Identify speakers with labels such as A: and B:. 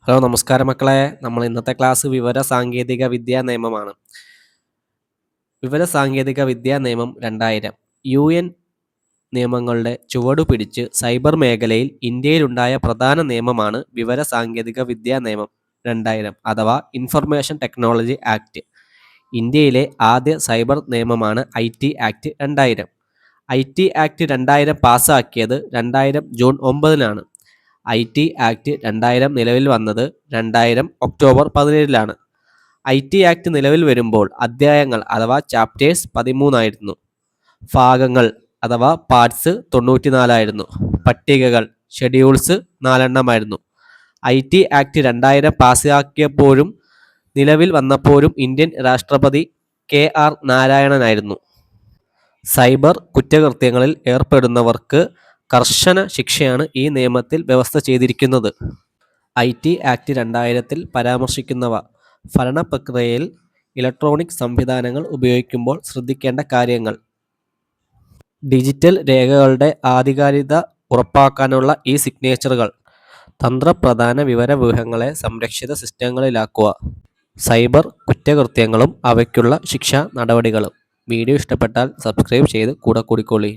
A: Hello നമസ്കാരം മക്കളെ. നമ്മൾ ഇന്നത്തെ ക്ലാസ് വിവര സാങ്കേതിക വിദ്യാ നിയമമാണ്. വിവര സാങ്കേതിക വിദ്യാ നിയമം 2000 UN നിയമങ്ങളുടെ ചുവടുപിടിച്ച് സൈബർ മേഖലയിൽ ഇന്ത്യയിലുണ്ടായ പ്രധാന നിയമമാണ് വിവര സാങ്കേതിക വിദ്യാ നിയമം 2000 അഥവാ ഇൻഫർമേഷൻ ടെക്നോളജി ആക്ട്. ഇന്ത്യയിലെ ആദ്യ സൈബർ നിയമമാണ് IT ആക്ട് 2000. IT ആക്ട് 2000 പാസ്സാക്കിയത് 2000 ജൂൺ 9-നാണ്. IT ആക്ട് 2000 നിലവിൽ വന്നത് 2000 ഒക്ടോബർ 17-ലാണ്. IT ആക്ട് നിലവിൽ വരുമ്പോൾ അധ്യായങ്ങൾ അഥവാ ചാപ്റ്റേഴ്സ് 13 ഭാഗങ്ങൾ അഥവാ പാർട്സ് 94 പട്ടികകൾ ഷെഡ്യൂൾസ് 4 IT ആക്ട് 2000 പാസ്സാക്കിയപ്പോഴും നിലവിൽ വന്നപ്പോഴും ഇന്ത്യൻ രാഷ്ട്രപതി KR നാരായണനായിരുന്നു. സൈബർ കുറ്റകൃത്യങ്ങളിൽ ഏർപ്പെടുന്നവർക്ക് കർശന ശിക്ഷയാണ് ഈ നിയമത്തിൽ വ്യവസ്ഥ ചെയ്തിരിക്കുന്നത്. IT ആക്ട് 2000 പരാമർശിക്കുന്നവ: ഭരണ പ്രക്രിയയിൽ ഇലക്ട്രോണിക് സംവിധാനങ്ങൾ ഉപയോഗിക്കുമ്പോൾ ശ്രദ്ധിക്കേണ്ട കാര്യങ്ങൾ. ഡിജിറ്റൽ രേഖകളുടെ ആധികാരികത ഉറപ്പാക്കാനുള്ള സിഗ്നേച്ചറുകൾ. തന്ത്രപ്രധാന വിവരവ്യൂഹങ്ങളെ സംരക്ഷിത സിസ്റ്റങ്ങളിലാക്കുക. സൈബർ കുറ്റകൃത്യങ്ങളും അവയ്ക്കുള്ള ശിക്ഷാ നടപടികളും. വീഡിയോ ഇഷ്ടപ്പെട്ടാൽ സബ്സ്ക്രൈബ് ചെയ്ത് കൂടെ കൂടിക്കോളി.